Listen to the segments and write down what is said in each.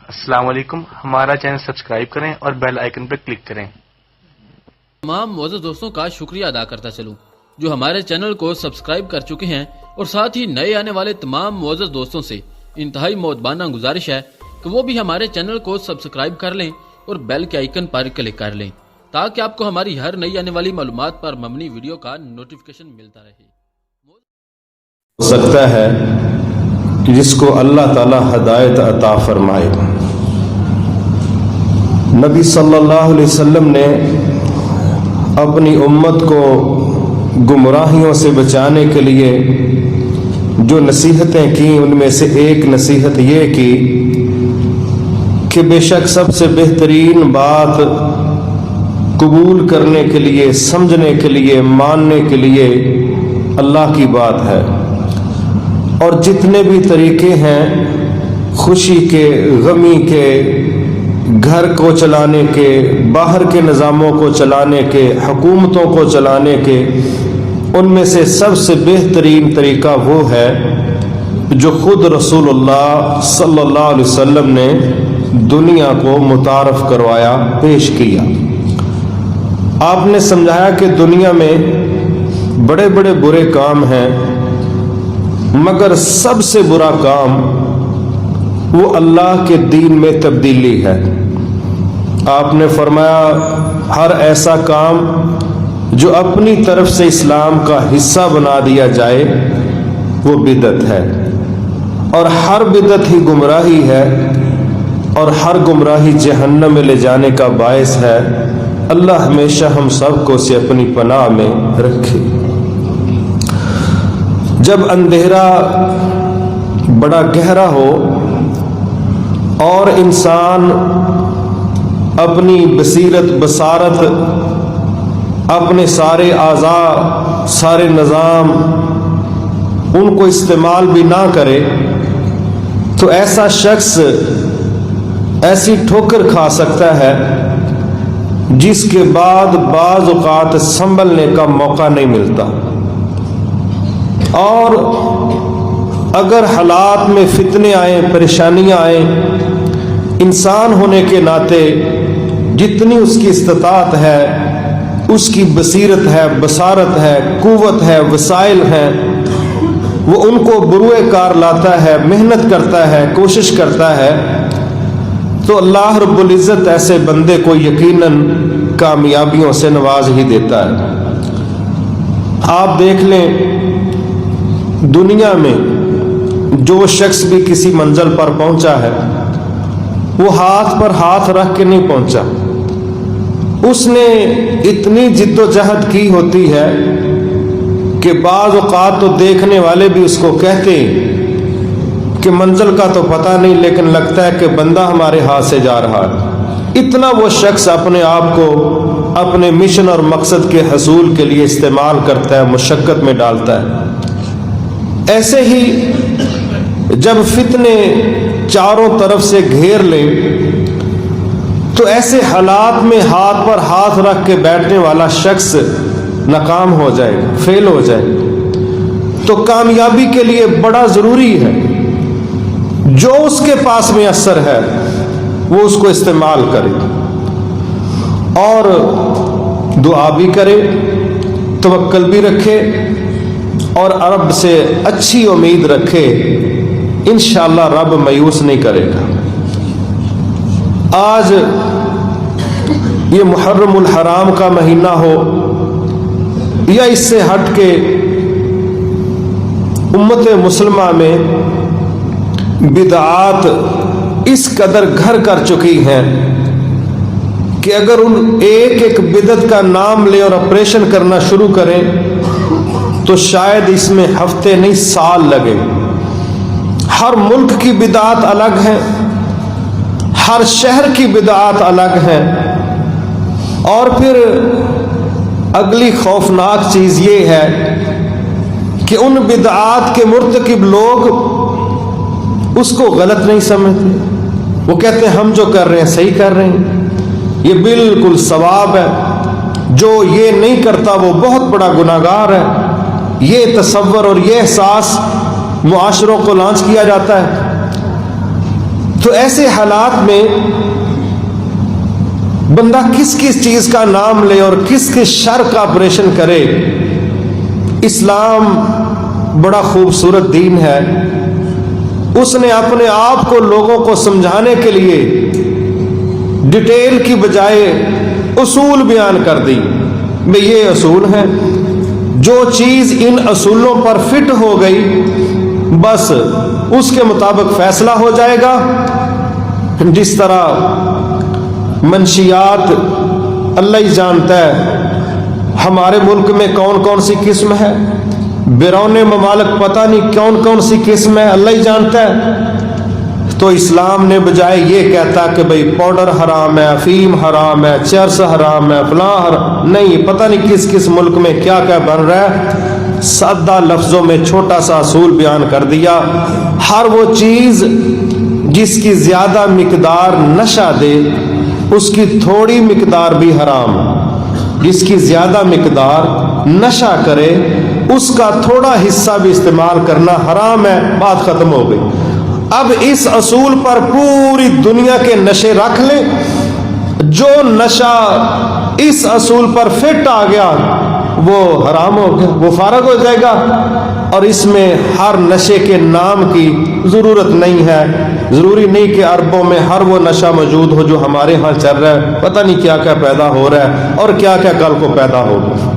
السلام علیکم، ہمارا چینل سبسکرائب کریں اور بیل آئیکن پر کلک کریں۔ تمام معزز دوستوں کا شکریہ ادا کرتا چلوں جو ہمارے چینل کو سبسکرائب کر چکے ہیں، اور ساتھ ہی نئے آنے والے تمام معزز دوستوں سے انتہائی مؤدبانہ گزارش ہے کہ وہ بھی ہمارے چینل کو سبسکرائب کر لیں اور بیل کے آئیکن پر کلک کر لیں تاکہ آپ کو ہماری ہر نئی آنے والی معلومات پر مبنی ویڈیو کا نوٹیفیکیشن ملتا رہے۔ ہو سکتا ہے کہ جس کو اللہ تعالی ہدایت عطا فرمائے۔ نبی صلی اللہ علیہ وسلم نے اپنی امت کو گمراہیوں سے بچانے کے لیے جو نصیحتیں کی، ان میں سے ایک نصیحت یہ کی کہ بے شک سب سے بہترین بات قبول کرنے کے لیے، سمجھنے کے لیے، ماننے کے لیے اللہ کی بات ہے، اور جتنے بھی طریقے ہیں خوشی کے، غمی کے، گھر کو چلانے کے، باہر کے نظاموں کو چلانے کے، حکومتوں کو چلانے کے، ان میں سے سب سے بہترین طریقہ وہ ہے جو خود رسول اللہ صلی اللہ علیہ وسلم نے دنیا کو متعارف کروایا، پیش کیا۔ آپ نے سمجھایا کہ دنیا میں بڑے بڑے برے کام ہیں، مگر سب سے برا کام وہ اللہ کے دین میں تبدیلی ہے۔ آپ نے فرمایا ہر ایسا کام جو اپنی طرف سے اسلام کا حصہ بنا دیا جائے وہ بدعت ہے، اور ہر بدعت ہی گمراہی ہے، اور ہر گمراہی جہنم میں لے جانے کا باعث ہے۔ اللہ ہمیشہ ہم سب کو اسے اپنی پناہ میں رکھے۔ جب اندھیرا بڑا گہرا ہو اور انسان اپنی بصیرت، بصارت، اپنے سارے اعضاء، سارے نظام ان کو استعمال بھی نہ کرے، تو ایسا شخص ایسی ٹھوکر کھا سکتا ہے جس کے بعد بعض اوقات سنبھلنے کا موقع نہیں ملتا۔ اور اگر حالات میں فتنے آئیں، پریشانیاں آئیں، انسان ہونے کے ناطے جتنی اس کی استطاعت ہے، اس کی بصیرت ہے، بصارت ہے، قوت ہے، وسائل ہیں، وہ ان کو بروئے کار لاتا ہے، محنت کرتا ہے، کوشش کرتا ہے، تو اللہ رب العزت ایسے بندے کو یقیناً کامیابیوں سے نواز ہی دیتا ہے۔ آپ دیکھ لیں دنیا میں جو شخص بھی کسی منزل پر پہنچا ہے وہ ہاتھ پر ہاتھ رکھ کے نہیں پہنچا، اس نے اتنی جد و جہد کی ہوتی ہے کہ بعض اوقات تو دیکھنے والے بھی اس کو کہتے ہیں کہ منزل کا تو پتہ نہیں، لیکن لگتا ہے کہ بندہ ہمارے ہاتھ سے جا رہا ہے۔ اتنا وہ شخص اپنے آپ کو اپنے مشن اور مقصد کے حصول کے لیے استعمال کرتا ہے، مشقت میں ڈالتا ہے۔ ایسے ہی جب فتنے چاروں طرف سے گھیر لیں تو ایسے حالات میں ہاتھ پر ہاتھ رکھ کے بیٹھنے والا شخص ناکام ہو جائے، فیل ہو جائے۔ تو کامیابی کے لیے بڑا ضروری ہے جو اس کے پاس میں اثر ہے وہ اس کو استعمال کرے، اور دعا بھی کرے، توکل بھی رکھے، اور رب سے اچھی امید رکھے، انشاءاللہ رب مایوس نہیں کرے گا۔ آج یہ محرم الحرام کا مہینہ ہو یا اس سے ہٹ کے امت مسلمہ میں بدعات اس قدر گھر کر چکی ہیں کہ اگر ان ایک ایک بدعت کا نام لے اور آپریشن کرنا شروع کریں تو شاید اس میں ہفتے نہیں سال لگے۔ ہر ملک کی بدعات الگ ہیں، ہر شہر کی بدعات الگ ہیں، اور پھر اگلی خوفناک چیز یہ ہے کہ ان بدعات کے مرتکب لوگ اس کو غلط نہیں سمجھتے، وہ کہتے ہیں ہم جو کر رہے ہیں صحیح کر رہے ہیں، یہ بالکل ثواب ہے، جو یہ نہیں کرتا وہ بہت بڑا گناہگار ہے۔ یہ تصور اور یہ احساس معاشروں کو لانچ کیا جاتا ہے۔ تو ایسے حالات میں بندہ کس کس چیز کا نام لے اور کس کس شر کا آپریشن کرے؟ اسلام بڑا خوبصورت دین ہے. اس نے اپنے آپ کو لوگوں کو سمجھانے کے لیے ڈیٹیل کی بجائے اصول بیان کر دی. بھئی یہ اصول ہیں، جو چیز ان اصولوں پر فٹ ہو گئی بس اس کے مطابق فیصلہ ہو جائے گا. جس طرح منشیات اللہ ہی جانتا ہے ہمارے ملک میں کون کون سی قسم ہے، بیرون ممالک پتہ نہیں کون کون سی قسم ہے، اللہ ہی جانتا ہے. تو اسلام نے بجائے یہ کہتا کہ بھئی پاؤڈر حرام ہے، افیم حرام ہے، چرس حرام ہے، فلاں حرام نہیں، پتہ نہیں کس کس ملک میں کیا کیا بن رہا ہے، سادہ لفظوں میں چھوٹا سا اصول بیان کر دیا. ہر وہ چیز جس کی زیادہ مقدار نشہ دے اس کی تھوڑی مقدار بھی حرام، جس کی زیادہ مقدار نشہ کرے اس کا تھوڑا حصہ بھی استعمال کرنا حرام ہے. بات ختم ہو گئی. اب اس اصول پر پوری دنیا کے نشے رکھ لیں، جو نشہ اس اصول پر فٹ آ گیا وہ حرام ہو گیا، وہ فارغ ہو جائے گا. اور اس میں ہر نشے کے نام کی ضرورت نہیں ہے. ضروری نہیں کہ عربوں میں ہر وہ نشہ موجود ہو جو ہمارے ہاں چل رہا ہے، پتہ نہیں کیا کیا پیدا ہو رہا ہے اور کیا کیا کل کو پیدا ہوگا.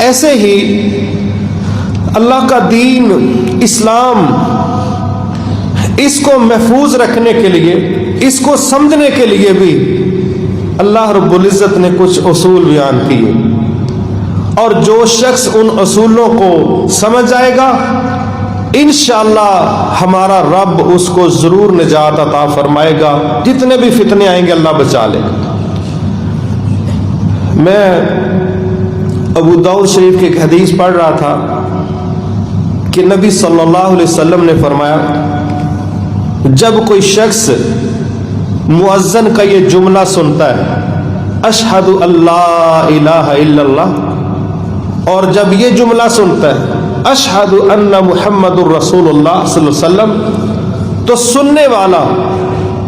ایسے ہی اللہ کا دین اسلام، اس کو محفوظ رکھنے کے لیے، اس کو سمجھنے کے لیے بھی اللہ رب العزت نے کچھ اصول بیان کیے. اور جو شخص ان اصولوں کو سمجھ جائے گا انشاءاللہ ہمارا رب اس کو ضرور نجات عطا فرمائے گا. جتنے بھی فتنے آئیں گے اللہ بچا لے گا. میں ابو داؤد شریف کی ایک حدیث پڑھ رہا تھا کہ نبی صلی اللہ علیہ وسلم نے فرمایا جب کوئی شخص مؤذن کا یہ جملہ سنتا ہے اشہد اللہ الہ الا اللہ، اور جب یہ جملہ سنتا ہے اشہد ان محمد الرسول اللہ صلی اللہ علیہ وسلم، تو سننے والا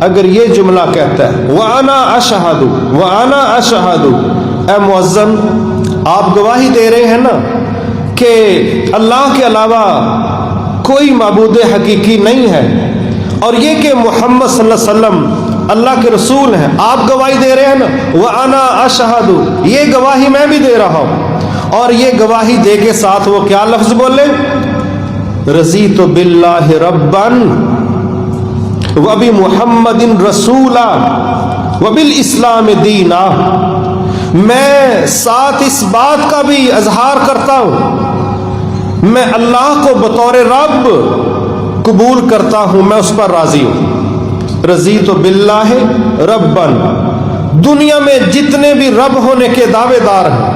اگر یہ جملہ کہتا ہے وَأَنَا أَشْهَدُ وَأَنَا أَشْهَدُ، اے مؤذن آپ گواہی دے رہے ہیں نا کہ اللہ کے علاوہ کوئی معبود حقیقی نہیں ہے، اور یہ کہ محمد صلی اللہ علیہ وسلم اللہ کے رسول ہیں، آپ گواہی دے رہے ہیں نا وَأَنَا أَشْهَدُ، یہ گواہی میں بھی دے رہا ہوں. اور یہ گواہی دے کے ساتھ وہ کیا لفظ بولے؟ رضیت باللہ ربا وبمحمد رسولا وبالاسلام دینا. میں ساتھ اس بات کا بھی اظہار کرتا ہوں میں اللہ کو بطور رب قبول کرتا ہوں، میں اس پر راضی ہوں. رضیت باللہ ربا، دنیا میں جتنے بھی رب ہونے کے دعوے دار ہیں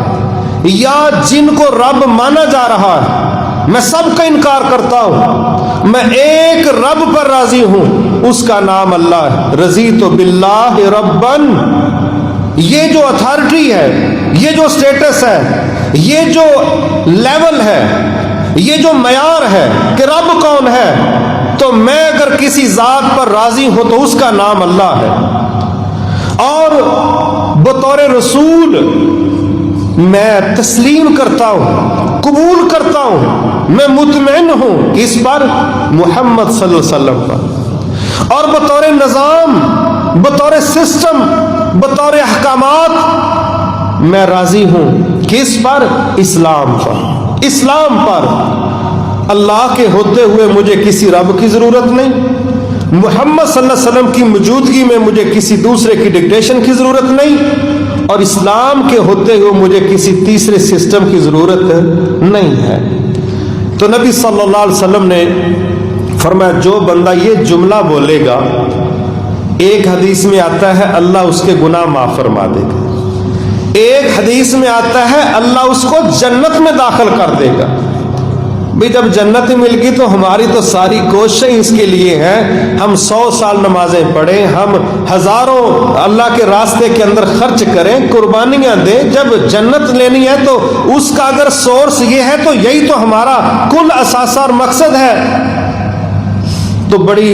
یا جن کو رب مانا جا رہا ہے میں سب کا انکار کرتا ہوں، میں ایک رب پر راضی ہوں، اس کا نام اللہ ہے. رضیت باللہ ربا، یہ جو اتھارٹی ہے، یہ جو سٹیٹس ہے، یہ جو لیول ہے، یہ جو معیار ہے کہ رب کون ہے، تو میں اگر کسی ذات پر راضی ہوں تو اس کا نام اللہ ہے. اور بطور رسول میں تسلیم کرتا ہوں، قبول کرتا ہوں، میں مطمئن ہوں کس پر؟ محمد صلی اللہ علیہ وسلم پر. اور بطور نظام، بطور سسٹم، بطور احکامات میں راضی ہوں کس پر؟ اسلام پر. اسلام پر اللہ کے ہوتے ہوئے مجھے کسی رب کی ضرورت نہیں، محمد صلی اللہ علیہ وسلم کی موجودگی میں مجھے کسی دوسرے کی ڈکٹیشن کی ضرورت نہیں، اور اسلام کے ہوتے ہوئے مجھے کسی تیسرے سسٹم کی ضرورت نہیں ہے. تو نبی صلی اللہ علیہ وسلم نے فرمایا جو بندہ یہ جملہ بولے گا، ایک حدیث میں آتا ہے اللہ اس کے گناہ معاف فرما دے گا، ایک حدیث میں آتا ہے اللہ اس کو جنت میں داخل کر دے گا. بھئی جب جنت مل گئی تو ہماری تو ساری کوششیں اس کے لیے ہیں، ہم 100 سال نمازیں پڑھیں، ہم ہزاروں اللہ کے راستے کے اندر خرچ کریں، قربانیاں دیں. جب جنت لینی ہے تو اس کا اگر سورس یہ ہے تو یہی تو ہمارا کل اثاثہ اور مقصد ہے. تو بڑی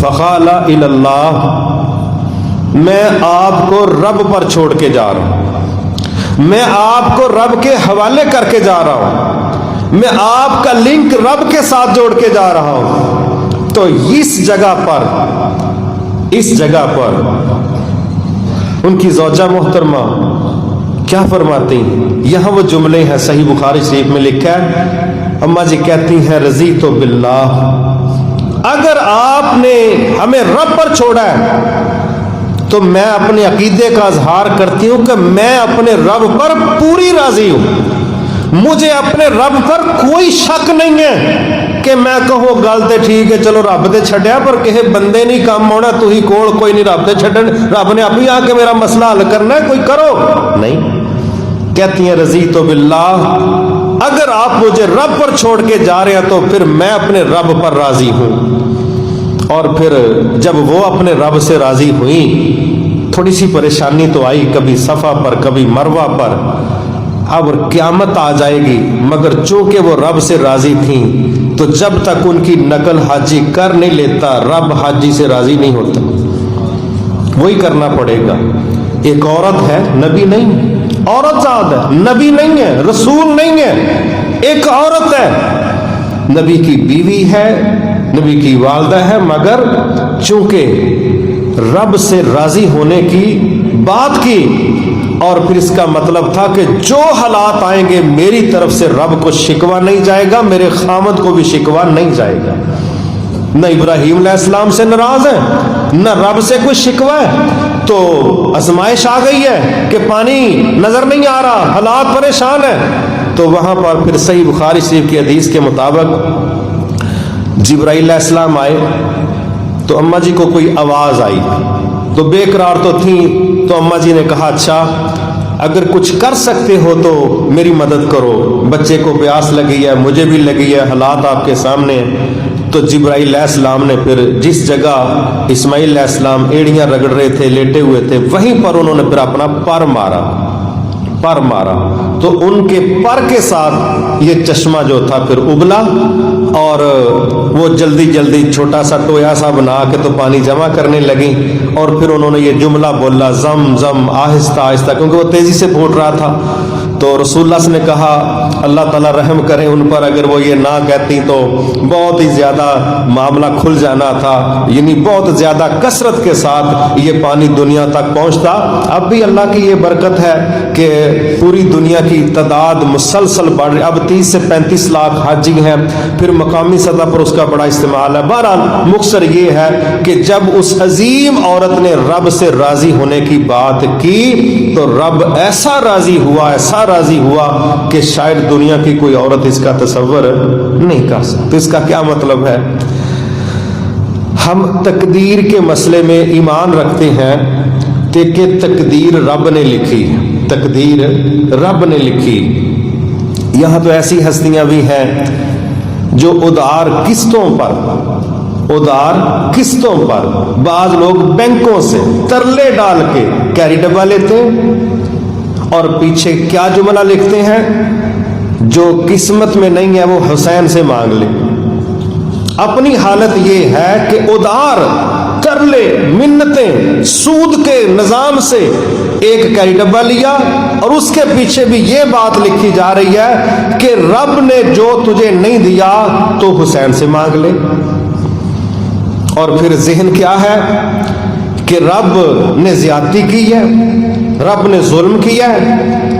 فقال الی اللہ، میں آپ کو رب پر چھوڑ کے جا رہا ہوں، میں آپ کو رب کے حوالے کر کے جا رہا ہوں، میں آپ کا لنک رب کے ساتھ جوڑ کے جا رہا ہوں۔ تو اس جگہ پر ان کی زوجہ محترمہ کیا فرماتی ہیں؟ یہاں وہ جملے ہیں، صحیح بخاری شریف میں لکھا ہے، اماں جی کہتی ہیں رضیت باللہ، اگر آپ نے ہمیں رب پر چھوڑا ہے تو میں اپنے عقیدے کا اظہار کرتی ہوں کہ میں اپنے رب پر پوری راضی ہوں، مجھے اپنے رب پر کوئی شک نہیں ہے کہ میں کہوں گل تے ٹھیک ہے چلو رب تے چھڈیا، پر کہے بندے نہیں کام ہونا، تو ہی کول کوئی نہیں رب تے چھڈن، رب نے اپنی آ کے میرا مسئلہ حل کرنا ہے، کوئی کرو نہیں۔ کہتی ہیں رضیت باللہ، اگر آپ مجھے رب پر چھوڑ کے جا رہے ہیں تو پھر میں اپنے رب پر راضی ہوں۔ اور پھر جب وہ اپنے رب سے راضی ہوئیں، تھوڑی سی پریشانی تو آئی، کبھی صفا پر کبھی مروہ پر، اب قیامت آ جائے گی، مگر چونکہ وہ رب سے راضی تھیں تو جب تک ان کی نقل حاجی کر نہیں لیتا رب حاجی سے راضی نہیں ہوتا، وہی کرنا پڑے گا۔ ایک عورت ہے، نبی نہیں، عورت ذات ہے، نبی نہیں ہے، رسول نہیں ہے، ایک عورت ہے، نبی کی بیوی ہے، نبی کی والدہ ہے، مگر چونکہ رب سے راضی ہونے کی بات کی، اور پھر اس کا مطلب تھا کہ جو حالات آئیں گے میری طرف سے رب کو شکوہ نہیں جائے گا، میرے خامد کو بھی شکوہ نہیں جائے گا۔ نہ ابراہیم علیہ السلام سے ناراض ہے، نہ رب سے کوئی شکوہ ہے، تو آزمائش آ گئی ہے کہ پانی نظر نہیں آ رہا، حالات پریشان ہیں، تو وہاں پر پھر صحیح بخاری شریف کی حدیث کے مطابق جبرائیل علیہ السلام آئے تو اماں جی کو کوئی آواز آئی، تو بے قرار تو تھیں، تو اماں جی نے کہا اچھا اگر کچھ کر سکتے ہو تو میری مدد کرو، بچے کو پیاس لگی ہے، مجھے بھی لگی ہے، حالات آپ کے سامنے ہیں۔ تو جبرائیل علیہ السلام نے پھر جس جگہ اسماعیل علیہ السلام ایڑیاں رگڑ رہے تھے، لیٹے ہوئے تھے، وہیں پر انہوں نے پھر اپنا پر مارا، تو ان کے پر کے ساتھ یہ چشمہ جو تھا پھر ابلا، اور وہ جلدی چھوٹا سا ٹویا سا بنا کے تو پانی جمع کرنے لگی، اور پھر انہوں نے یہ جملہ بولا زم زم، آہستہ آہستہ، کیونکہ وہ تیزی سے پھوٹ رہا تھا۔ تو رسول اللہ سے نے کہا اللہ تعالیٰ رحم کرے ان پر، اگر وہ یہ نہ کہتی تو بہت ہی زیادہ معاملہ کھل جانا تھا، یعنی بہت زیادہ کثرت کے ساتھ یہ پانی دنیا تک پہنچتا۔ اب بھی اللہ کی یہ برکت ہے کہ پوری دنیا کی تعداد مسلسل بڑھ رہی، اب 30 سے 35 لاکھ حاجی ہیں، پھر مقامی سطح پر اس کا بڑا استعمال ہے۔ بہرحال مختصر یہ ہے کہ جب اس عظیم عورت نے رب سے راضی ہونے کی بات کی تو رب ایسا راضی ہوا کہ شاید دنیا کی کوئی عورت اس کا تصور نہیں کر سکتی۔ اس کا کیا مطلب ہے؟ ہم تقدیر کے مسئلے میں ایمان رکھتے ہیں کہ تقدیر رب نے لکھی، تقدیر رب نے لکھی۔ یہاں تو ایسی ہستیاں بھی ہیں جو ادھار قسطوں پر بعض لوگ بینکوں سے ترلے ڈال کے کیری ڈبہ لیتے ہیں، اور پیچھے کیا جملہ لکھتے ہیں، جو قسمت میں نہیں ہے وہ حسین سے مانگ لے۔ اپنی حالت یہ ہے کہ ادھار ترلے منتیں سود کے نظام سے ایک کیری ڈبہ لیا، اور اس کے پیچھے بھی یہ بات لکھی جا رہی ہے کہ رب نے جو تجھے نہیں دیا تو حسین سے مانگ لے۔ اور پھر ذہن کیا ہے کہ رب نے زیادتی کی ہے، رب نے ظلم کیا ہے،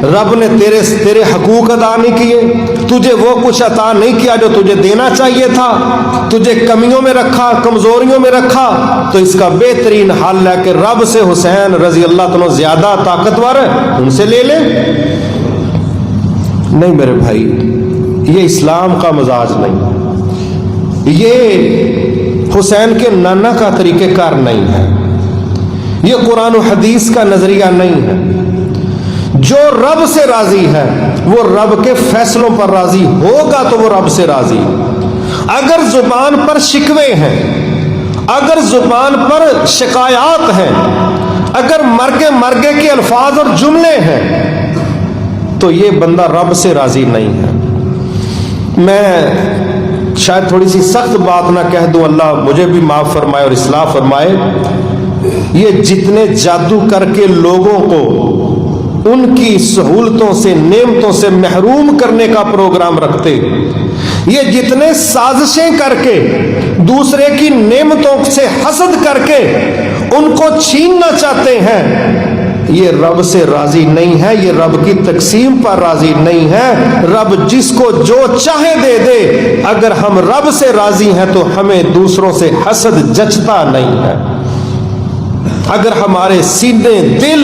رب نے تیرے حقوق ادا نہیں کیے، تجھے وہ کچھ عطا نہیں کیا جو تجھے دینا چاہیے تھا، تجھے کمیوں میں رکھا، کمزوریوں میں رکھا۔ تو اس کا بہترین حل ہے کہ رب سے حسین رضی اللہ عنہ زیادہ طاقتور ہے، ان سے لے لے۔ نہیں میرے بھائی، یہ اسلام کا مزاج نہیں، یہ حسین کے نانا کا طریقہ کار نہیں ہے، یہ قرآن و حدیث کا نظریہ نہیں ہے۔ جو رب سے راضی ہے وہ رب کے فیصلوں پر راضی ہوگا تو وہ رب سے راضی۔ اگر زبان پر شکوے ہیں، اگر زبان پر شکایات ہیں، اگر مرگے کے الفاظ اور جملے ہیں، تو یہ بندہ رب سے راضی نہیں ہے۔ میں شاید تھوڑی سی سخت بات نہ کہہ دوں، اللہ مجھے بھی معاف فرمائے اور اصلاح فرمائے، یہ جتنے جادو کر کے لوگوں کو ان کی سہولتوں سے نعمتوں سے محروم کرنے کا پروگرام رکھتے، یہ جتنے سازشیں کر کے دوسرے کی نعمتوں سے حسد کر کے ان کو چھیننا چاہتے ہیں، یہ رب سے راضی نہیں ہے، یہ رب کی تقسیم پر راضی نہیں ہے۔ رب جس کو جو چاہے دے دے، اگر ہم رب سے راضی ہیں تو ہمیں دوسروں سے حسد جچتا نہیں ہے۔ اگر ہمارے سینے دل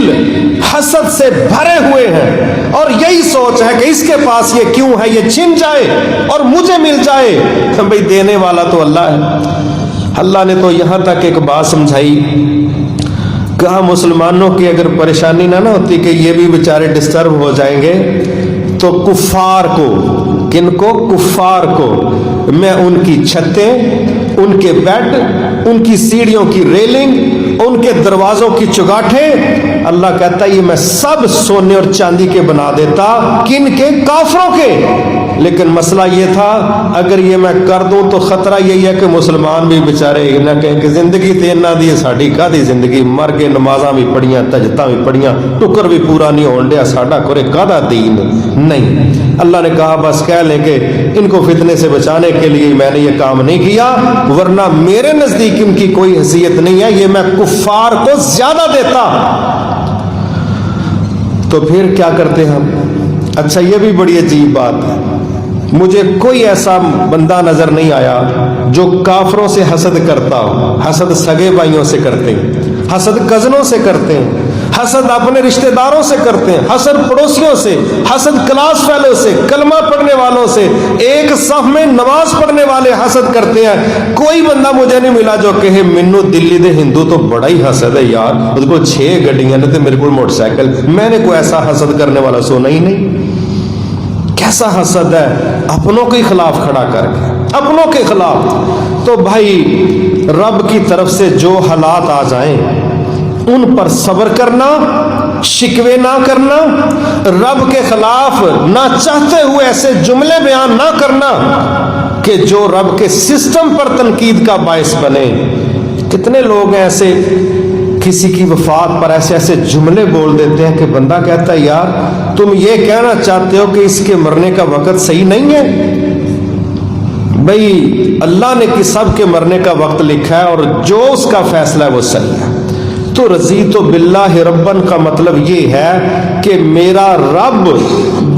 حسد سے بھرے ہوئے ہیں اور یہی سوچ ہے کہ اس کے پاس یہ کیوں ہے، یہ چھن جائے اور مجھے مل جائے، بھئی دینے والا تو اللہ ہے۔ اللہ نے تو یہاں تک ایک بات سمجھائی، کہا مسلمانوں کی اگر پریشانی نہ ہوتی کہ یہ بھی بیچارے ڈسٹرب ہو جائیں گے تو کفار کو، کن کو؟ کفار کو میں ان کی چھتیں، ان کے بیڈ، ان کی سیڑھیوں کی ریلنگ، ان کے دروازوں کی چگاٹھیں، اللہ کہتا ہے یہ میں سب سونے اور چاندی کے بنا دیتا۔ کن کے؟ کافروں کے۔ لیکن مسئلہ یہ تھا اگر یہ میں کر دوں تو خطرہ یہی ہے کہ مسلمان بھی بیچارے نہ کہیں کہ زندگی تے نہ دی ساڈی کادی زندگی، مر کے نمازاں بھی پڑھیاں، تہجداں بھی پڑھیاں، ٹکر بھی پورا نہیں ہون ڈیا، ساڈا کرے کادا دین نہیں۔ اللہ نے کہا بس کہہ لیں کہ ان کو فتنے سے بچانے کے لیے میں نے یہ کام نہیں کیا، ورنہ میرے نزدیک ان کی کوئی حیثیت نہیں ہے، یہ میں کفار کو زیادہ دیتا۔ تو پھر کیا کرتے ہم؟ اچھا یہ بھی بڑی عجیب بات ہے، مجھے کوئی ایسا بندہ نظر نہیں آیا جو کافروں سے حسد کرتا ہو۔ حسد سگے بھائیوں سے کرتے ہیں، حسد کزنوں سے کرتے ہیں، حسد اپنے رشتہ داروں سے کرتے ہیں، حسد پڑوسیوں سے، حسد کلاس فیلو سے، کلمہ پڑھنے والوں سے، ایک صف میں نماز پڑھنے والے حسد کرتے ہیں۔ کوئی بندہ مجھے نہیں ملا جو کہے مینوں دلی دے ہندو تو بڑا ہی حسد ہے یار، اس کو 6 گڈیاں نے تے میرے کو موٹر سائیکل۔ میں نے کوئی ایسا حسد کرنے والا سنا ہی نہیں۔ کیسا حسد ہے؟ اپنوں کے خلاف کھڑا کر کے، اپنوں کے خلاف۔ تو بھائی رب کی طرف سے جو حالات آ جائیں ان پر صبر کرنا، شکوے نہ کرنا، رب کے خلاف نہ چاہتے ہوئے ایسے جملے بیان نہ کرنا کہ جو رب کے سسٹم پر تنقید کا باعث بنے۔ کتنے لوگ ہیں ایسے کسی کی وفات پر ایسے ایسے جملے بول دیتے ہیں کہ بندہ کہتا ہے یار تم یہ کہنا چاہتے ہو کہ اس کے مرنے کا وقت صحیح نہیں ہے؟ بھئی اللہ نے سب کے مرنے کا وقت لکھا ہے اور جو اس کا فیصلہ ہے وہ صحیح ہے۔ تو رضیت باللہ ربن کا مطلب یہ ہے کہ میرا رب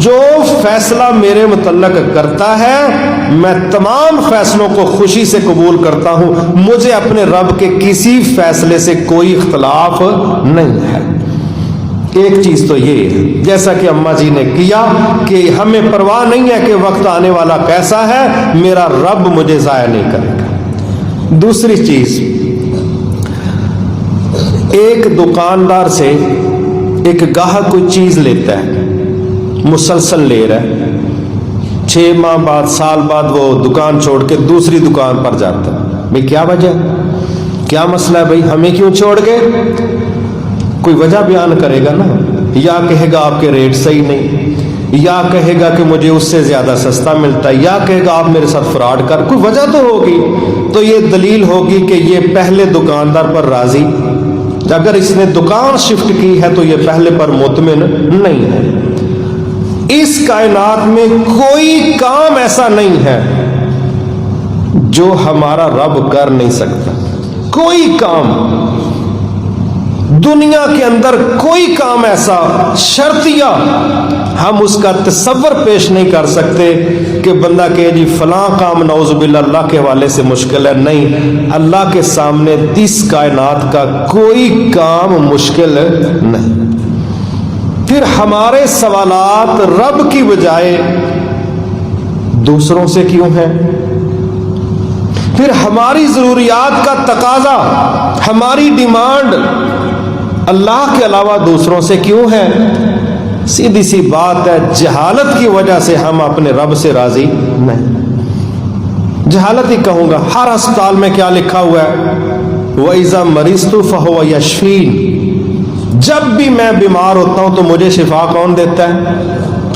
جو فیصلہ میرے متعلق کرتا ہے میں تمام فیصلوں کو خوشی سے قبول کرتا ہوں، مجھے اپنے رب کے کسی فیصلے سے کوئی اختلاف نہیں ہے۔ ایک چیز تو یہ ہے جیسا کہ اماں جی نے کیا کہ ہمیں پرواہ نہیں ہے کہ وقت آنے والا کیسا ہے، میرا رب مجھے ضائع نہیں کرے گا۔ دوسری چیز، ایک دکاندار سے ایک گاہک کوئی چیز لیتا ہے، مسلسل لے رہا ہے، 6 ماہ بعد، سال بعد وہ دکان چھوڑ کے دوسری دکان پر جاتا ہے۔ بھئی کیا وجہ، کیا مسئلہ ہے بھئی، ہمیں کیوں چھوڑ گئے؟ کوئی وجہ بیان کرے گا نا، یا کہے گا آپ کے ریٹ صحیح نہیں، یا کہے گا کہ مجھے اس سے زیادہ سستا ملتا ہے، یا کہے گا آپ میرے ساتھ فراڈ کر، کوئی وجہ تو ہوگی۔ تو یہ دلیل ہوگی کہ یہ پہلے دکاندار پر راضی، اگر اس نے دکان شفٹ کی ہے تو یہ پہلے پر مطمئن نہیں ہے۔ اس کائنات میں کوئی کام ایسا نہیں ہے جو ہمارا رب کر نہیں سکتا، کوئی کام دنیا کے اندر، کوئی کام ایسا شرطیہ ہم اس کا تصور پیش نہیں کر سکتے کہ بندہ کہ جی فلاں کام نعوذ باللہ اللہ کے حوالے سے مشکل ہے۔ نہیں، اللہ کے سامنے اس کائنات کا کوئی کام مشکل نہیں۔ پھر ہمارے سوالات رب کی بجائے دوسروں سے کیوں ہیں؟ پھر ہماری ضروریات کا تقاضا، ہماری ڈیمانڈ اللہ کے علاوہ دوسروں سے کیوں ہے؟ سیدھی سی بات ہے، جہالت کی وجہ سے ہم اپنے رب سے راضی نہیں۔ جہالت ہی کہوں گا۔ ہر ہسپتال میں کیا لکھا ہوا ہے؟ وَإِذَا مَرِضْتُ فَهُوَ يَشْفِينِ، جب بھی میں بیمار ہوتا ہوں تو مجھے شفا کون دیتا ہے؟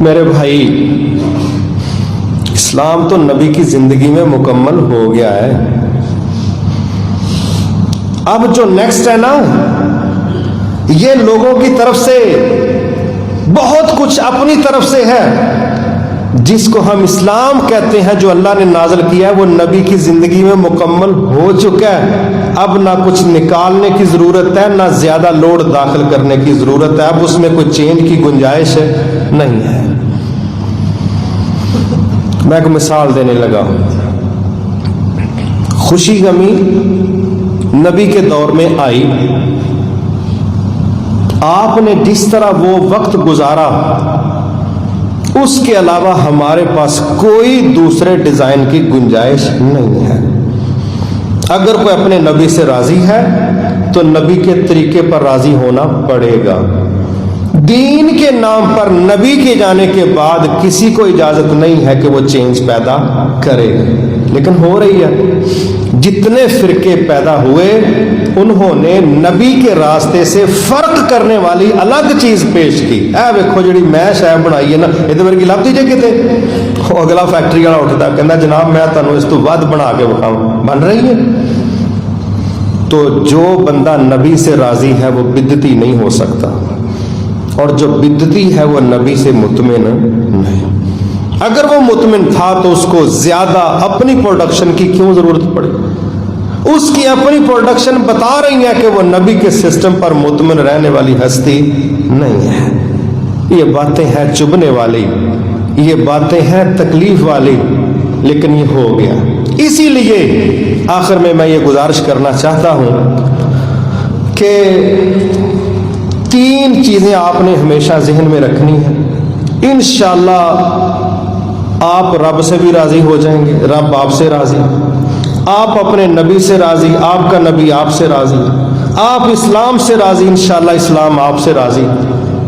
میرے بھائی، اسلام تو نبی کی زندگی میں مکمل ہو گیا ہے. اب جو نیکسٹ ہے نا، یہ لوگوں کی طرف سے بہت کچھ اپنی طرف سے ہے. جس کو ہم اسلام کہتے ہیں، جو اللہ نے نازل کیا ہے، وہ نبی کی زندگی میں مکمل ہو چکا ہے. اب نہ کچھ نکالنے کی ضرورت ہے، نہ زیادہ لوڈ داخل کرنے کی ضرورت ہے. اب اس میں کوئی چینج کی گنجائش نہیں ہے. میں ایک مثال دینے لگا ہوں. خوشی غمی نبی کے دور میں آئی. آپ نے جس طرح وہ وقت گزارا، اس کے علاوہ ہمارے پاس کوئی دوسرے ڈیزائن کی گنجائش نہیں ہے. اگر کوئی اپنے نبی سے راضی ہے تو نبی کے طریقے پر راضی ہونا پڑے گا. دین کے نام پر نبی کے جانے کے بعد کسی کو اجازت نہیں ہے کہ وہ چینج پیدا کرے، لیکن ہو رہی ہے. جتنے فرقے پیدا ہوئے، انہوں نے نبی کے راستے سے فرق کرنے والی الگ چیز پیش کی. اے ویکھو جڑی میں شے بنائی ہے نا، یہ ورگی لب دیجیے کتے. اگلا فیکٹری والا اٹھتا کہنا جناب میں تمہیں اس تو ود بنا کے بکھاؤں، بن رہی ہے. تو جو بندہ نبی سے راضی ہے وہ بدعتی نہیں ہو سکتا، اور جو بدعتی ہے وہ نبی سے مطمئن نہیں. اگر وہ مطمئن تھا تو اس کو زیادہ اپنی پروڈکشن کی کیوں ضرورت پڑی؟ اس کی اپنی پروڈکشن بتا رہی ہے کہ وہ نبی کے سسٹم پر مطمئن رہنے والی ہستی نہیں ہے. یہ باتیں ہیں چبھنے والی، یہ باتیں ہیں تکلیف والی، لیکن یہ ہو گیا. اسی لیے آخر میں یہ گزارش کرنا چاہتا ہوں کہ 3 چیزیں آپ نے ہمیشہ ذہن میں رکھنی ہیں. انشاءاللہ آپ رب سے بھی راضی ہو جائیں گے، رب آپ سے راضی، آپ اپنے نبی سے راضی، آپ کا نبی آپ سے راضی، آپ اسلام سے راضی، انشاءاللہ اسلام آپ سے راضی.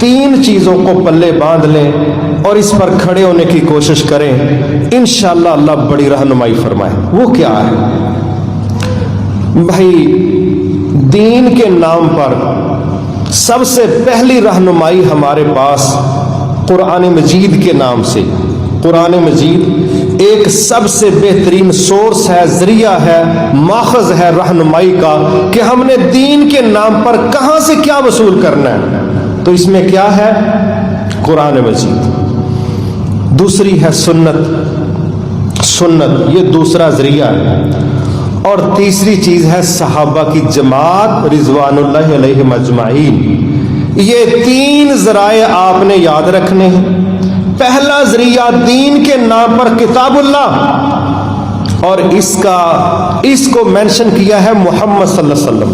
3 چیزوں کو پلے باندھ لیں اور اس پر کھڑے ہونے کی کوشش کریں، انشاءاللہ اللہ بڑی رہنمائی فرمائے. وہ کیا ہے بھائی؟ دین کے نام پر سب سے پہلی رہنمائی ہمارے پاس قرآن مجید کے نام سے. قرآن مجید ایک سب سے بہترین سورس ہے، ذریعہ ہے، ماخذ ہے رہنمائی کا، کہ ہم نے دین کے نام پر کہاں سے کیا وصول کرنا ہے. تو اس میں کیا ہے؟ قرآن مجید. دوسری ہے سنت. یہ دوسرا ذریعہ ہے. اور تیسری چیز ہے صحابہ کی جماعت رضوان اللہ علیہم اجمعین. یہ 3 ذرائع آپ نے یاد رکھنے ہیں. پہلا ذریعہ دین کے نام پر کتاب اللہ، اور اس کو مینشن کیا ہے محمد صلی اللہ علیہ وسلم.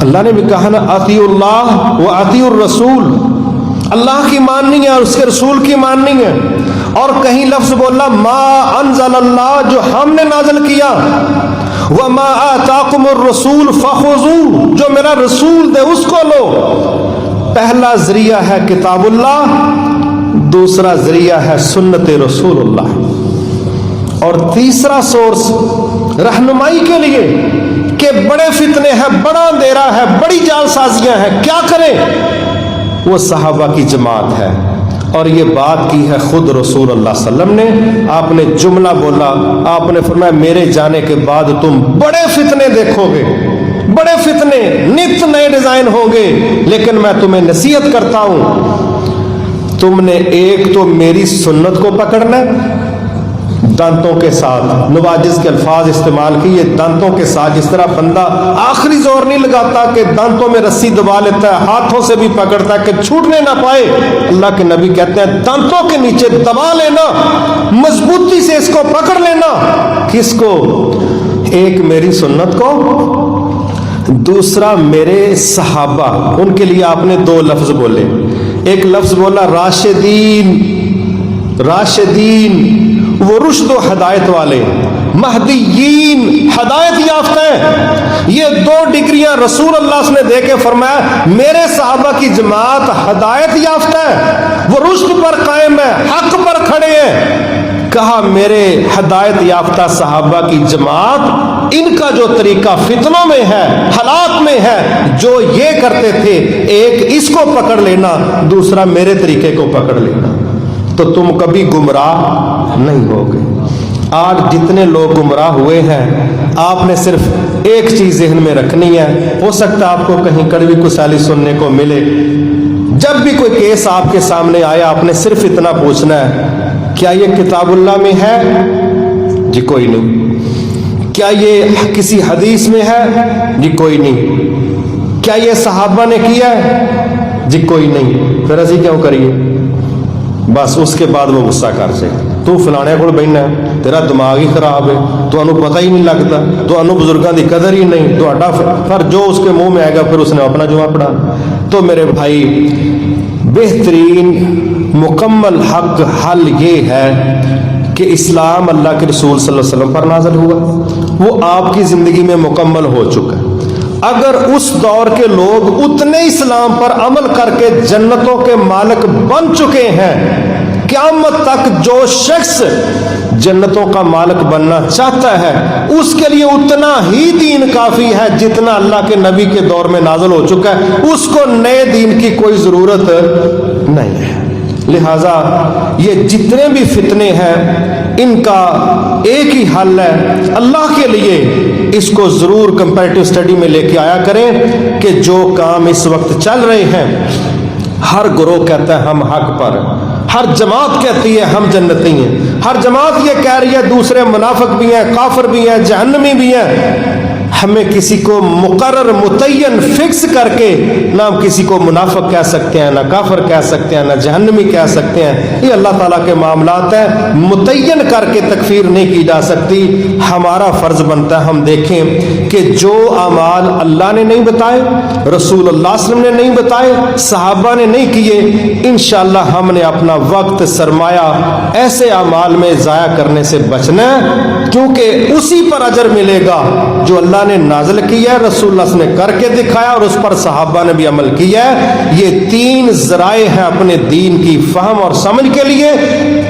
اللہ نے بھی کہا نا اطیعوا اللہ و اطیعوا الرسول. اللہ کی ماننی ہے اور اس کے رسول کی ماننی ہے. اور کہیں لفظ بولا ما انزل اللہ، جو ہم نے نازل کیا، وما آتاکم الرسول فخذوا، جو میرا رسول دے اس کو لو. پہلا ذریعہ ہے کتاب اللہ، دوسرا ذریعہ ہے سنت رسول اللہ، اور تیسرا سورس رہنمائی کے لیے کہ بڑے فتنے ہیں، بڑا اندھیرا ہے، بڑی جال سازیاں ہیں، کیا کریں؟ وہ صحابہ کی جماعت ہے. اور یہ بات کی ہے خود رسول اللہ صلی اللہ علیہ وسلم نے. آپ نے جملہ بولا، آپ نے فرمایا میرے جانے کے بعد تم بڑے فتنے دیکھو گے، بڑے فتنے، نت نئے ڈیزائن ہوں گے، لیکن میں تمہیں نصیحت کرتا ہوں، تم نے ایک تو میری سنت کو پکڑنا ہے دانتوں کے ساتھ. نواجز کے الفاظ استعمال کیے، دانتوں کے ساتھ. جس طرح بندہ آخری زور نہیں لگاتا کہ دانتوں میں رسی دبا لیتا ہے، ہاتھوں سے بھی پکڑتا ہے کہ چھوٹنے نہ پائے. اللہ کے نبی کہتے ہیں دانتوں کے نیچے دبا لینا، مضبوطی سے اس کو پکڑ لینا. کس کو؟ ایک میری سنت کو، دوسرا میرے صحابہ. ان کے لیے آپ نے 2 لفظ بولے. ایک لفظ بولا راشدین. وہ رشد و ہدایت والے، مہدیین، ہدایت یافتہ ہیں. یہ 2 ڈگریاں رسول اللہ نے دے کے فرمایا میرے صحابہ کی جماعت ہدایت یافتہ ہے، وہ رشد پر قائم ہے، حق پر کھڑے ہیں. کہا میرے ہدایت یافتہ صحابہ کی جماعت، ان کا جو طریقہ فتنوں میں ہے، حالات میں ہے، جو یہ کرتے تھے، ایک اس کو پکڑ لینا، دوسرا میرے طریقے کو پکڑ لینا، تو تم کبھی گمراہ نہیں ہوگے۔ آج جتنے لوگ گمراہ ہوئے ہیں، آپ نے صرف ایک چیز ذہن میں رکھنی ہے، ہو سکتا ہے آپ کو کہیں کڑوی کسالی سننے کو ملے، جب بھی کوئی کیس آپ کے سامنے آیا آپ نے صرف اتنا پوچھنا ہے، کیا یہ کتاب اللہ میں ہے؟ جی کوئی نہیں۔ کیا یہ کسی حدیث میں ہے؟ جی کوئی نہیں۔ کیا یہ صحابہ نے کیا ہے؟ جی کوئی نہیں۔ پھر ایسی کیوں کریے؟ بس اس کے بعد وہ غصہ کر جائے، تو فلانے کو بہنا ہے، تیرا دماغ ہی خراب ہے، تو انہوں پتہ ہی نہیں لگتا، تو انہوں بزرگاں دی قدر ہی نہیں، تو اڈا پھر جو اس کے منہ میں آئے گا پھر اس نے اپنا جواب پڑھا۔ تو میرے بھائی، بہترین مکمل حق حل یہ ہے کہ اسلام اللہ کے رسول صلی اللہ علیہ وسلم پر نازل ہوا، وہ آپ کی زندگی میں مکمل ہو چکا ہے۔ اگر اس دور کے لوگ اتنے اسلام پر عمل کر کے جنتوں کے مالک بن چکے ہیں، قیامت تک جو شخص جنتوں کا مالک بننا چاہتا ہے اس کے لیے اتنا ہی دین کافی ہے جتنا اللہ کے نبی کے دور میں نازل ہو چکا ہے، اس کو نئے دین کی کوئی ضرورت نہیں ہے۔ لہذا یہ جتنے بھی فتنے ہیں ان کا ایک ہی حل ہے، اللہ کے لیے اس کو ضرور کمپیریٹیو اسٹڈی میں لے کے آیا کریں کہ جو کام اس وقت چل رہے ہیں، ہر گروہ کہتا ہے ہم حق پر، ہر جماعت کہتی ہے ہم جنتی ہیں، ہر جماعت یہ کہہ رہی ہے دوسرے منافق بھی ہیں، کافر بھی ہیں، جہنمی بھی ہیں۔ ہمیں کسی کو مقرر متعین فکس کر کے نہ ہم کسی کو منافق کہہ سکتے ہیں، نہ کافر کہہ سکتے ہیں، نہ جہنمی کہہ سکتے ہیں، یہ اللہ تعالیٰ کے معاملات ہیں، متعین کر کے تکفیر نہیں کی جا سکتی۔ ہمارا فرض بنتا ہے ہم دیکھیں کہ جو اعمال اللہ نے نہیں بتائے، رسول اللہ صلی اللہ علیہ وسلم نے نہیں بتائے، صحابہ نے نہیں کیے، انشاءاللہ ہم نے اپنا وقت سرمایہ ایسے اعمال میں ضائع کرنے سے بچنا ہے، کیونکہ اسی پر اجر ملے گا جو اللہ نے نازل کیا ہے، رسول اللہ نے کر کے دکھایا اور اس پر صحابہ نے بھی عمل کیا ہے۔ یہ تین ذرائع ہیں اپنے دین کی فہم اور سمجھ کے لیے،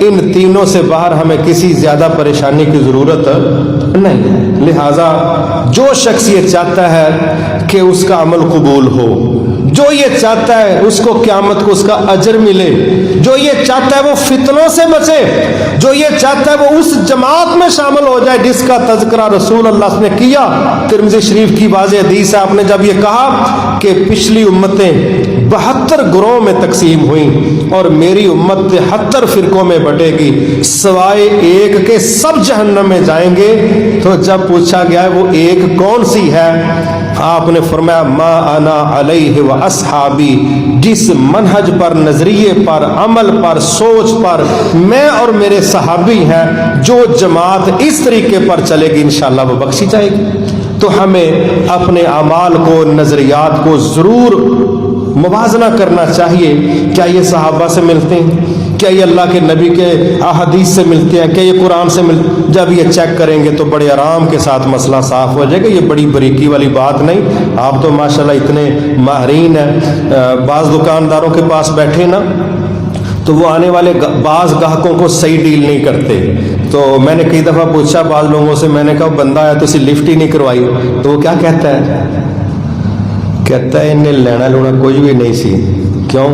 ان تینوں سے باہر ہمیں کسی زیادہ پریشانی کی ضرورت نہیں ہے۔ لہذا جو شخص یہ چاہتا ہے کہ اس کا عمل قبول ہو، جو یہ چاہتا ہے اس کو قیامت کو اس کا اجر ملے، جو یہ چاہتا ہے وہ فتنوں سے بچے، جو یہ چاہتا ہے وہ اس جماعت میں شامل ہو جائے جس کا تذکرہ رسول اللہ نے کیا۔ ترمذی شریف کی واضح حدیث ہے، آپ نے جب یہ کہا کہ پچھلی امتیں 72 گروہوں میں تقسیم ہوئیں اور میری امت 73 فرقوں میں بٹے گی، سوائے ایک کے سب جہنم میں جائیں گے، تو جب پوچھا گیا ہے وہ ایک کون سی ہے، آپ نے فرمایا ما انا علیہ و اصحابی، جس منہج پر، نظریے پر، عمل پر، سوچ پر میں اور میرے صحابی ہیں، جو جماعت اس طریقے پر چلے گی انشاءاللہ وہ بخشی جائے گی۔ تو ہمیں اپنے اعمال کو، نظریات کو ضرور موازنہ کرنا چاہیے، کیا یہ صحابہ سے ملتے ہیں، کیا یہ اللہ کے نبی کے احادیث سے ملتے ہیں، کیا یہ قرآن سے ملتے؟ جب یہ چیک کریں گے تو بڑے آرام کے ساتھ مسئلہ صاف ہو جائے گا، یہ بڑی بریکی والی بات نہیں۔ آپ تو ماشاءاللہ اتنے ماہرین ہیں، بعض دکانداروں کے پاس بیٹھے نا تو وہ آنے والے بعض گاہکوں کو صحیح ڈیل نہیں کرتے، تو میں نے کئی دفعہ پوچھا بعض لوگوں سے، میں نے کہا بندہ آیا تو اسی لفٹ ہی نہیں کروائی، تو وہ کیا کہتا ہے، کہتا ہے انہیں لینا لونا کچھ بھی نہیں سی، کیوں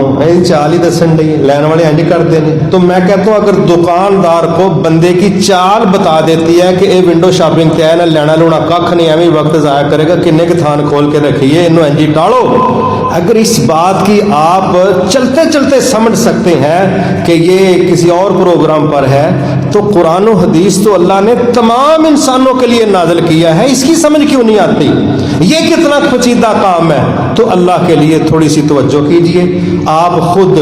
چال ہی دسن نہیں، لین والے انج کرتے ہیں۔ تو میں کہتا ہوں اگر دکاندار کو بندے کی چال بتا دیتی ہے کہ اے ونڈو شاپنگ تے ہے نا، لینا لونا کھ نہیں، ایویں وقت ضائع کرے گا، کنے کے تھان کھول کے رکھیے، انہوں انجی ٹالو، اگر اس بات کی آپ چلتے چلتے سمجھ سکتے ہیں کہ یہ کسی اور پروگرام پر ہے، تو قرآن و حدیث تو اللہ نے تمام انسانوں کے لیے نازل کیا ہے، اس کی سمجھ کیوں نہیں آتی؟ یہ کتنا پیچیدہ کام ہے، تو اللہ کے لیے تھوڑی سی توجہ کیجئے۔ آپ خود،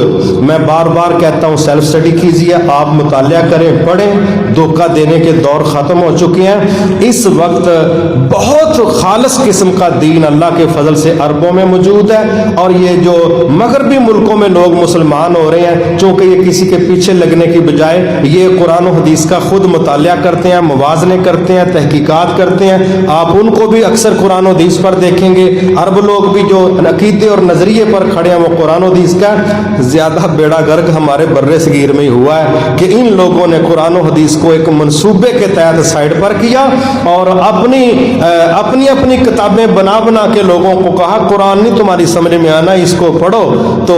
میں بار بار کہتا ہوں سیلف سٹڈی کیجئے، آپ مطالعہ کریں، پڑھیں، دھوکہ دینے کے دور ختم ہو چکے ہیں، اس وقت بہت خالص قسم کا دین اللہ کے فضل سے عربوں میں موجود ہے، اور یہ جو مغربی ملکوں میں لوگ مسلمان ہو رہے ہیں، چونکہ یہ کسی کے پیچھے لگنے کی بجائے یہ قرآن و حدیث کا خود مطالعہ کرتے ہیں، موازنے کرتے ہیں، تحقیقات کرتے ہیں، آپ ان کو بھی اکثر قرآن و حدیث پر دیکھیں گے۔ عرب لوگ بھی جو عقیدے اور نظریے پر کھڑے ہیں وہ قرآن و حدیث کا زیادہ بیڑا گرک ہمارے برے صغیر میں ہی ہوا ہے کہ ان لوگوں نے قرآن و حدیث کو ایک منصوبے کے تحت سائڈ پر کیا اور اپنی کتابیں بنا کے لوگوں کو کہا قرآن نہیں تمہاری سمجھ میں آنا اس کو پڑھو، تو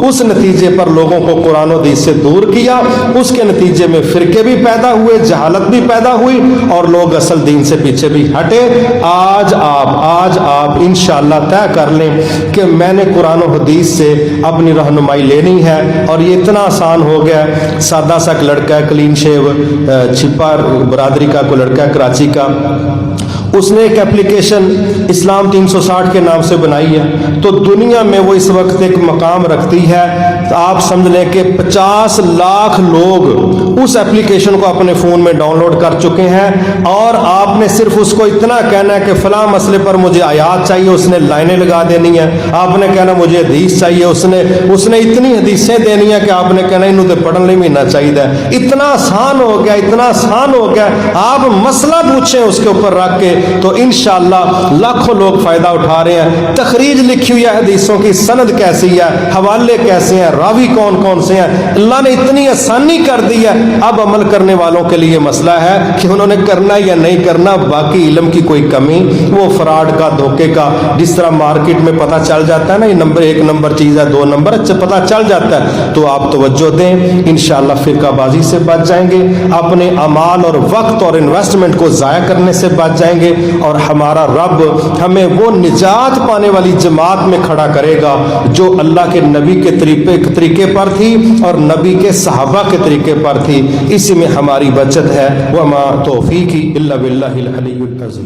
اس نتیجے پر لوگوں کو قرآن و حدیث سے دور کیا، اس کے نتیجے میں فرقے بھی پیدا ہوئے، جہالت بھی پیدا ہوئی اور لوگ اصل دین سے پیچھے بھی ہٹے۔ آج آپ انشاءاللہ طے کر لیں کہ میں نے قرآن و حدیث سے اپنی رہنمائی لینی ہے، اور یہ اتنا آسان ہو گیا۔ سادہ سا لڑکا ہے، کلین شیو، چھپا برادری کا کوئی لڑکا ہے کراچی کا، اس نے ایک اپلیکیشن اسلام 360 کے نام سے بنائی ہے، تو دنیا میں وہ اس وقت ایک مقام رکھتی ہے، تو آپ سمجھ لیں کہ 50 لاکھ لوگ اس اپلیکیشن کو اپنے فون میں ڈاؤن لوڈ کر چکے ہیں، اور آپ نے صرف اس کو اتنا کہنا ہے کہ فلاں مسئلے پر مجھے آیات چاہیے، اس نے لائنیں لگا دینی ہیں، آپ نے کہنا مجھے حدیث چاہیے، اس نے اتنی حدیثیں دینی ہیں کہ آپ نے کہنا انہوں تے پڑھن نہیں مہینہ چاہیے۔ اتنا آسان ہو گیا، آپ مسئلہ پوچھیں اس کے اوپر رکھ کے تو انشاءاللہ لاکھوں لوگ فائدہ اٹھا رہے ہیں۔ تخریج لکھی ہوئی ہے حدیثوں کی، سند کیسی ہے، حوالے کیسے ہیں، راوی کون سے ہیں، اللہ نے اتنی آسانی کر دی ہے۔ اب عمل کرنے والوں کے لیے مسئلہ ہے کہ انہوں نے کرنا یا نہیں کرنا، باقی علم کی کوئی کمی، وہ فراڈ کا، دھوکے کا، جس طرح مارکیٹ میں پتہ چل جاتا ہے نا، یہ نمبر 1 نمبر چیز ہے، 2 نمبر اچھا پتہ چل جاتا ہے، تو آپ توجہ دیں، انشاءاللہ فرقہ بازی سے بچ جائیں گے، اپنے اعمال اور وقت اور انویسٹمنٹ کو ضائع کرنے سے بچ جائیں گے، اور ہمارا رب ہمیں وہ نجات پانے والی جماعت میں کھڑا کرے گا جو اللہ کے نبی کے طریقے پر تھی اور نبی کے صحابہ کے طریقے پر تھی۔ اسی میں ہماری بچت ہے۔ وما توفیقی الا باللہ العلی العظیم۔